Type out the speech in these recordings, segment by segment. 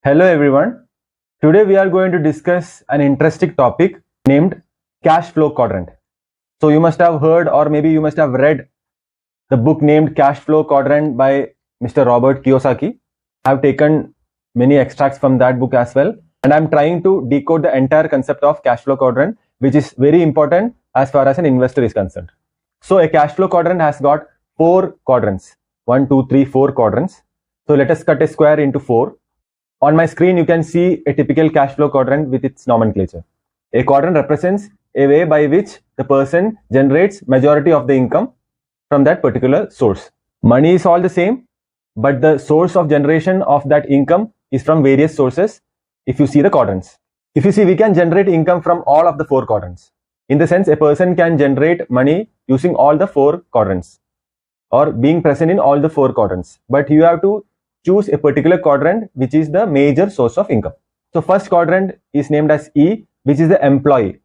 Hello everyone. Today we are going to discuss an interesting topic named Cash Flow Quadrant. So you must have heard, or maybe you must have read the book named Cash Flow Quadrant by Mr. Robert Kiyosaki. I have taken many extracts from that book as well, and I'm trying to decode the entire concept of cash flow quadrant, which is very important as far as an investor is concerned. So a cash flow quadrant has got 4 quadrants. 1, 2, 3, 4 quadrants. So let us cut a square into 4. On my screen, you can see a typical cash flow quadrant with its nomenclature. A quadrant represents a way by which the person generates majority of the income from that particular source. Money is all the same, but the source of generation of that income is from various sources if you see the quadrants. If you see, we can generate income from all of the 4 quadrants. In the sense, a person can generate money using all the 4 quadrants or being present in all the 4 quadrants. But you have to choose a particular quadrant which is the major source of income. So first quadrant is named as E, which is the employee.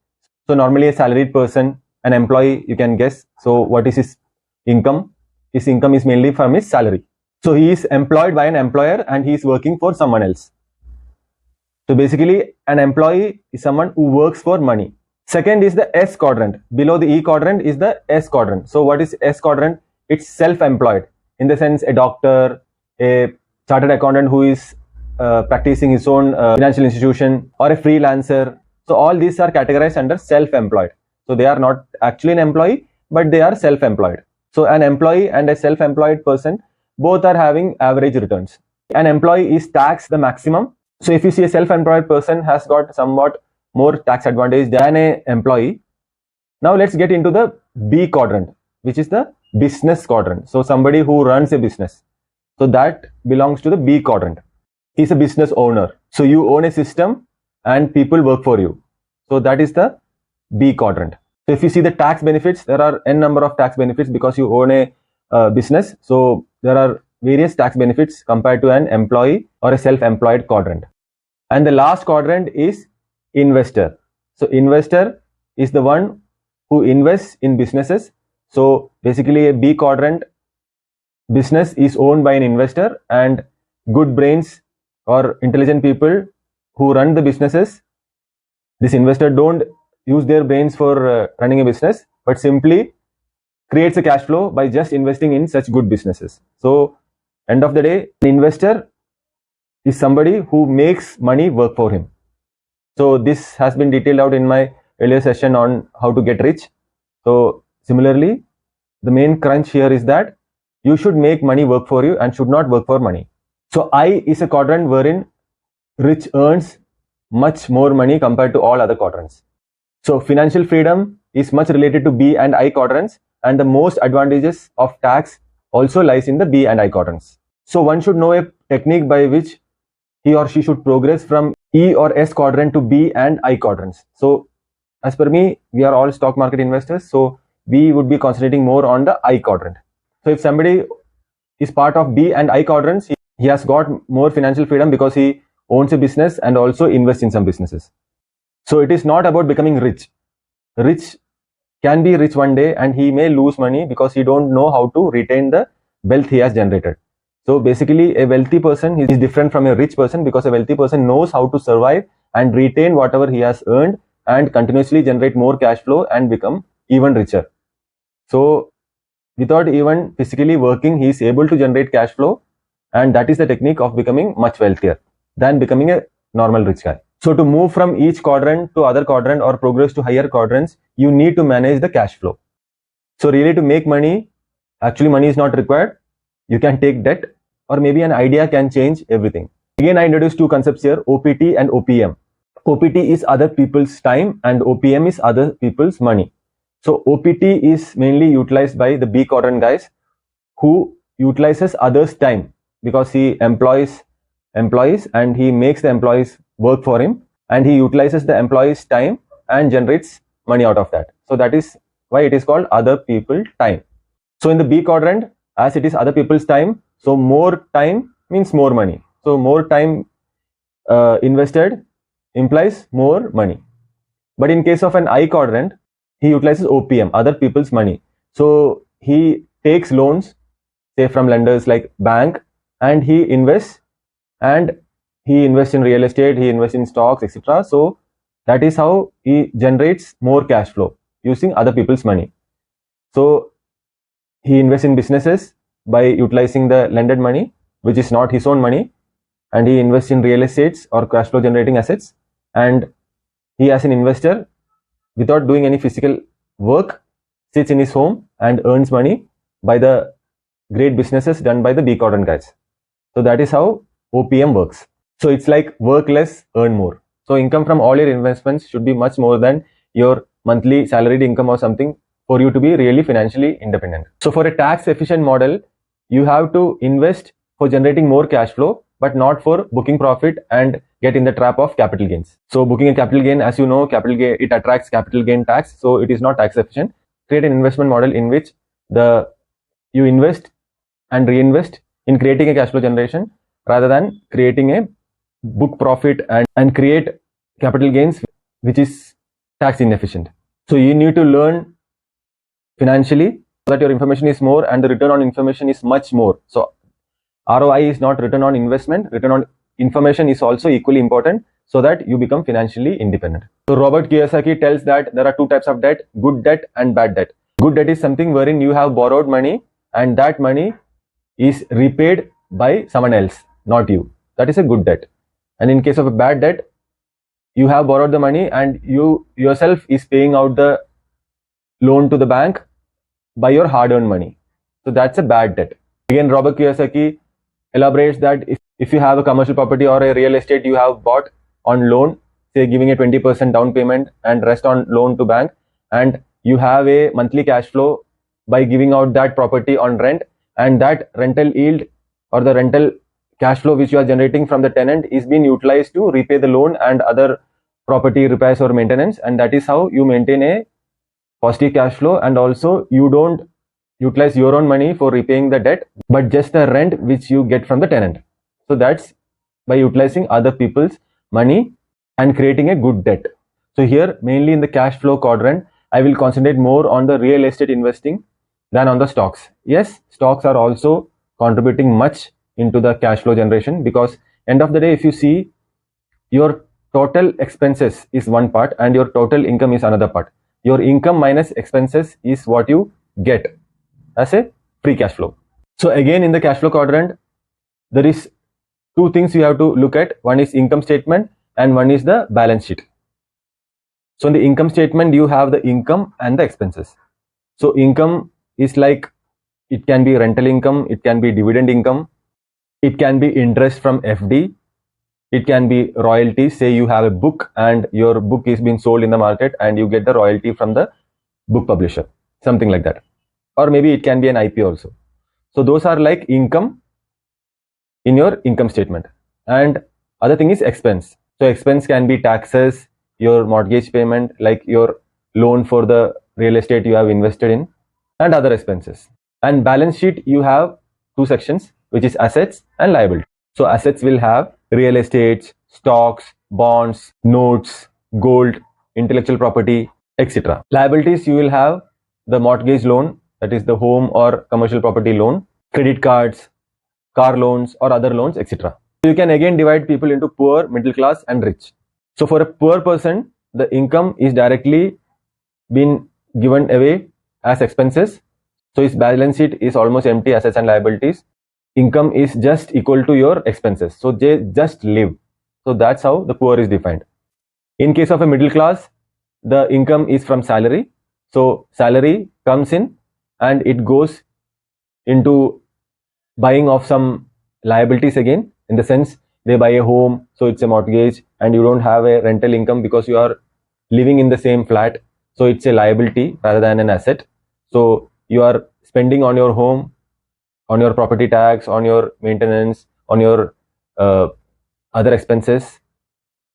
So normally a salaried person, an employee, you can guess. So what is his income? His income is mainly from his salary. So he is employed by an employer and he is working for someone else. So basically an employee is someone who works for money. Second is the S quadrant. Below the E quadrant is the S quadrant. So what is S quadrant? It's self-employed. In the sense, a doctor, a chartered accountant who is practicing his own financial institution, or a freelancer. So all these are categorized under self-employed. So they are not actually an employee, but they are self-employed. So an employee and a self-employed person, both are having average returns. An employee is taxed the maximum. So if you see, a self-employed person has got somewhat more tax advantage than an employee. Now let's get into the B quadrant, which is the business quadrant. So somebody who runs a business. So that belongs to the B quadrant. He's a business owner. So you own a system and people work for you. So that is the B quadrant. So if you see the tax benefits, there are n number of tax benefits because you own a business. So there are various tax benefits compared to an employee or a self-employed quadrant. And the last quadrant is investor. So investor is the one who invests in businesses. So basically a B quadrant business is owned by an investor, and good brains or intelligent people who run the businesses, this investor don't use their brains for running a business, but simply creates a cash flow by just investing in such good businesses. So end of the day, an investor is somebody who makes money work for him. So this has been detailed out in my earlier session on how to get rich. So similarly, the main crunch here is that you should make money work for you and should not work for money. So I is a quadrant wherein rich earns much more money compared to all other quadrants. So financial freedom is much related to B and I quadrants, and the most advantages of tax also lies in the B and I quadrants. So one should know a technique by which he or she should progress from E or S quadrant to B and I quadrants. So as per me, we are all stock market investors, so we would be concentrating more on the I quadrant. So if somebody is part of B and I quadrants, he has got more financial freedom because he owns a business and also invests in some businesses. So it is not about becoming rich. Rich can be rich one day and he may lose money because he don't know how to retain the wealth he has generated. So basically a wealthy person is different from a rich person because a wealthy person knows how to survive and retain whatever he has earned and continuously generate more cash flow and become even richer. So without even physically working, he is able to generate cash flow, and that is the technique of becoming much wealthier than becoming a normal rich guy. So to move from each quadrant to other quadrant or progress to higher quadrants, you need to manage the cash flow. So really to make money, actually money is not required. You can take debt, or maybe an idea can change everything. Again, I introduced 2 concepts here, OPT and OPM. OPT is other people's time and OPM is other people's money. So OPT is mainly utilized by the B quadrant guys who utilizes others' time because he employs employees and he makes the employees work for him, and he utilizes the employees' time and generates money out of that. So that is why it is called other people time. So in the B quadrant, as it is other people's time, so more time means more money. So more time invested implies more money. But in case of an I quadrant, he utilizes OPM, other people's money. So he takes loans, say from lenders like bank, and he invests and he invests in real estate, he invests in stocks, etc. So that is how he generates more cash flow using other people's money. So he invests in businesses by utilizing the lended money, which is not his own money, and he invests in real estates or cash flow generating assets, and he, as an investor, without doing any physical work, sits in his home and earns money by the great businesses done by the B quadrant guys. So that is how OPM works. So it's like work less, earn more. So income from all your investments should be much more than your monthly salaried income or something for you to be really financially independent. So for a tax efficient model, you have to invest for generating more cash flow, but not for booking profit and get in the trap of capital gains. So booking a capital gain, as you know, capital gain, it attracts capital gain tax. So it is not tax efficient. Create an investment model in which you invest and reinvest in creating a cash flow generation rather than creating a book profit and create capital gains, which is tax inefficient. So you need to learn financially so that your information is more and the return on information is much more. So ROI is not return on investment, return on information is also equally important so that you become financially independent. So Robert Kiyosaki tells that there are two types of debt, good debt and bad debt. Good debt is something wherein you have borrowed money and that money is repaid by someone else, not you. That is a good debt. And in case of a bad debt, you have borrowed the money and you yourself is paying out the loan to the bank by your hard-earned money. So that's a bad debt. Again, Robert Kiyosaki elaborates that if you have a commercial property or a real estate you have bought on loan, say giving a 20% down payment and rest on loan to bank, and you have a monthly cash flow by giving out that property on rent, and that rental yield or the rental cash flow which you are generating from the tenant is being utilized to repay the loan and other property repairs or maintenance, and that is how you maintain a positive cash flow, and also you don't utilize your own money for repaying the debt but just the rent which you get from the tenant. So that's by utilizing other people's money and creating a good debt. So here, mainly in the cash flow quadrant, I will concentrate more on the real estate investing than on the stocks. Yes, stocks are also contributing much into the cash flow generation, because end of the day, if you see, your total expenses is one part and your total income is another part. Your income minus expenses is what you get as a free cash flow. So again, in the cash flow quadrant, there is two things you have to look at. One is income statement and one is the balance sheet. So in the income statement, you have the income and the expenses. So income is like, it can be rental income, it can be dividend income, it can be interest from FD, it can be royalties. Say you have a book and your book is being sold in the market and you get the royalty from the book publisher, something like that. Or maybe it can be an IP also. So those are like income in your income statement. And other thing is expense. So expense can be taxes, your mortgage payment, like your loan for the real estate you have invested in, and other expenses. And balance sheet, you have two sections, which is assets and liability. So assets will have real estates, stocks, bonds, notes, gold, intellectual property, etc. Liabilities, you will have the mortgage loan, that is the home or commercial property loan, credit cards, car loans or other loans, etc. So you can again divide people into poor, middle class and rich. So for a poor person, the income is directly been given away as expenses. So his balance sheet is almost empty, assets and liabilities. Income is just equal to your expenses. So they just live. So that's how the poor is defined. In case of a middle class, the income is from salary. So salary comes in and it goes into buying of some liabilities again, in the sense they buy a home, so it's a mortgage, and you don't have a rental income because you are living in the same flat. So it's a liability rather than an asset. So you are spending on your home, on your property tax, on your maintenance, on your other expenses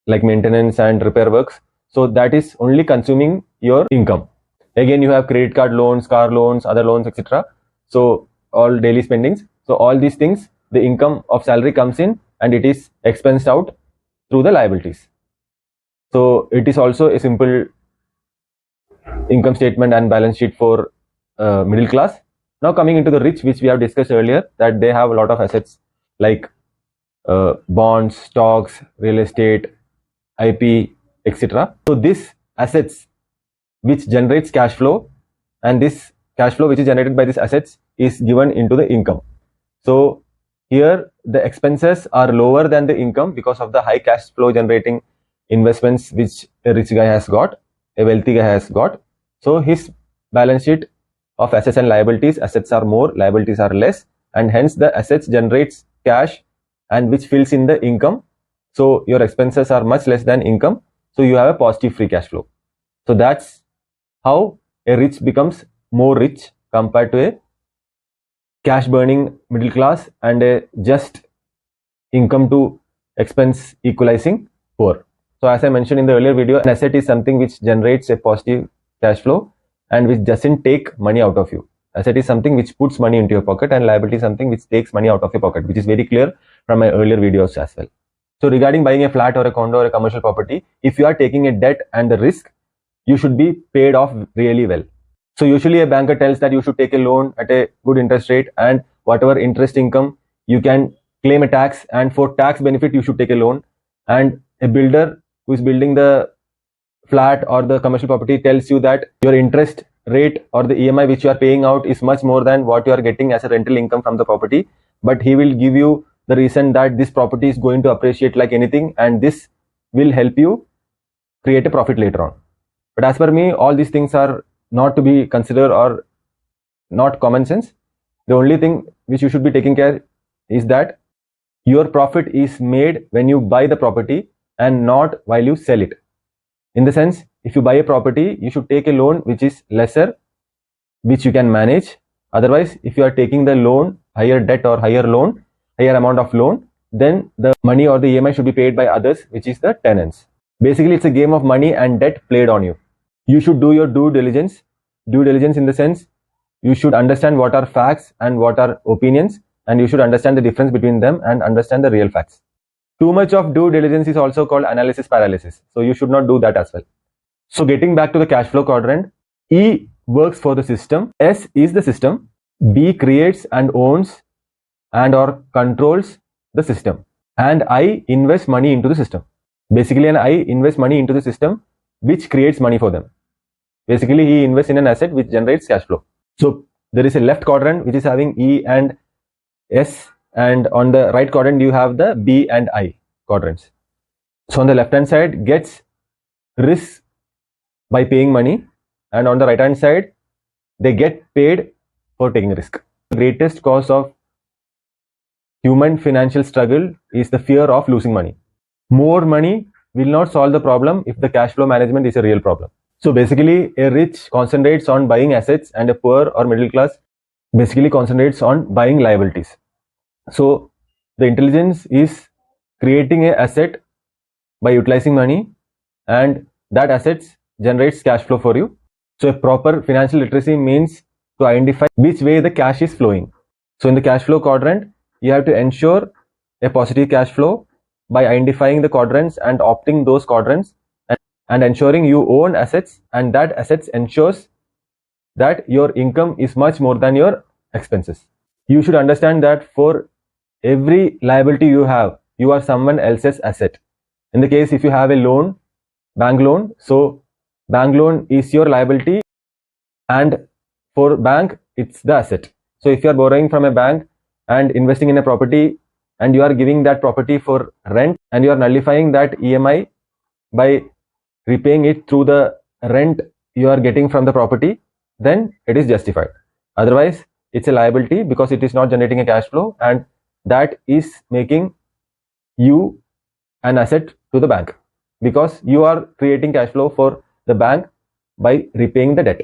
like maintenance and repair works. So that is only consuming your income. Again, you have credit card loans, car loans, other loans, etc. So all daily spendings. So all these things, the income of salary comes in and it is expensed out through the liabilities. So it is also a simple income statement and balance sheet for middle class. Now coming into the rich, which we have discussed earlier, that they have a lot of assets like bonds, stocks, real estate, IP, etc. So this assets which generates cash flow, and this cash flow which is generated by these assets is given into the income. So here the expenses are lower than the income because of the high cash flow generating investments which a rich guy has got, a wealthy guy has got. So his balance sheet of assets and liabilities, assets are more, liabilities are less, and hence the assets generates cash and which fills in the income. So your expenses are much less than income, so you have a positive free cash flow. So that's how a rich becomes more rich compared to a cash burning middle class and a just income to expense equalizing poor. So as I mentioned in the earlier video, an asset is something which generates a positive cash flow and which doesn't take money out of you. Asset is something which puts money into your pocket, and liability is something which takes money out of your pocket, which is very clear from my earlier videos as well. So regarding buying a flat or a condo or a commercial property, if you are taking a debt and the risk, you should be paid off really well. So usually a banker tells that you should take a loan at a good interest rate, and whatever interest income you can claim a tax, and for tax benefit you should take a loan. And a builder who is building the flat or the commercial property tells you that your interest rate or the EMI which you are paying out is much more than what you are getting as a rental income from the property, but he will give you the reason that this property is going to appreciate like anything, and this will help you create a profit later on. But as per me, all these things are not to be considered or not common sense. The only thing which you should be taking care is that your profit is made when you buy the property and not while you sell it. In the sense, if you buy a property, you should take a loan which is lesser, which you can manage. Otherwise, if you are taking the loan, higher debt or higher amount of loan, then the money or the EMI should be paid by others, which is the tenants. Basically, it's a game of money and debt played on you. You should do your due diligence. Due diligence in the sense, you should understand what are facts and what are opinions, and you should understand the difference between them and understand the real facts. Too much of due diligence is also called analysis paralysis. So you should not do that as well. So getting back to the cash flow quadrant, E works for the system, S is the system, B creates and owns and or controls the system, and I invests money into the system. Basically, an I invests money into the system which creates money for them. Basically, he invests in an asset which generates cash flow. So there is a left quadrant which is having E and S, and on the right quadrant you have the B and I quadrants. So on the left hand side gets risk by paying money, and on the right hand side they get paid for taking risk. The greatest cause of human financial struggle is the fear of losing money. More money will not solve the problem if the cash flow management is a real problem. So basically, a rich concentrates on buying assets, and a poor or middle class basically concentrates on buying liabilities. So the intelligence is creating an asset by utilizing money, and that assets generates cash flow for you. So a proper financial literacy means to identify which way the cash is flowing. So in the cash flow quadrant, you have to ensure a positive cash flow by identifying the quadrants and opting those quadrants, and ensuring you own assets, and that assets ensures that your income is much more than your expenses. You should understand that for every liability you have, you are someone else's asset. In the case if you have a loan, bank loan, so bank loan is your liability, and for bank it's the asset. So if you are borrowing from a bank and investing in a property, and you are giving that property for rent, and you are nullifying that EMI by repaying it through the rent you are getting from the property, then it is justified. Otherwise, it's a liability because it is not generating a cash flow, and that is making you an asset to the bank because you are creating cash flow for the bank by repaying the debt.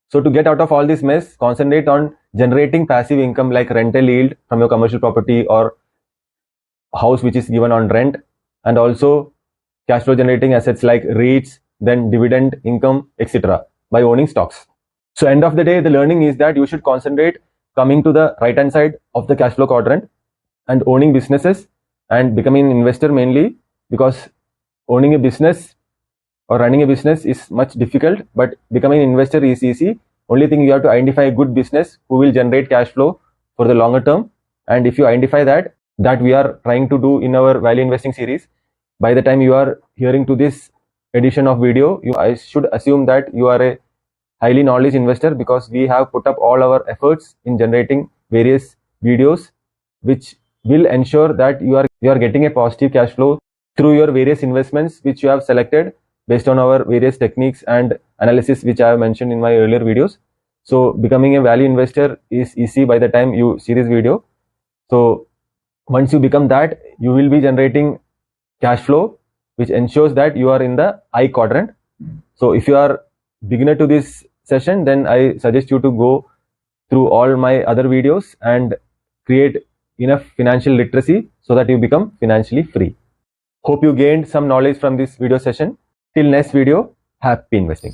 So to get out of all this mess, concentrate on generating passive income like rental yield from your commercial property or house which is given on rent, and also cash flow generating assets like REITs, then dividend income, etc. by owning stocks. So end of the day, the learning is that you should concentrate coming to the right hand side of the cash flow quadrant and owning businesses and becoming an investor mainly, because owning a business or running a business is much difficult, but becoming an investor is easy. Only thing, you have to identify a good business who will generate cash flow for the longer term, and if you identify that, that we are trying to do in our value investing series. By the time you are hearing to this edition of video, I should assume that you are a highly knowledge investor, because we have put up all our efforts in generating various videos which will ensure that you are getting a positive cash flow through your various investments which you have selected based on our various techniques and analysis which I have mentioned in my earlier videos. So becoming a value investor is easy by the time you see this video. So once you become that, you will be generating cash flow which ensures that you are in the I quadrant. So if you are beginner to this session, then I suggest you to go through all my other videos and create enough financial literacy so that you become financially free. Hope you gained some knowledge from this video session. Till next video, happy investing.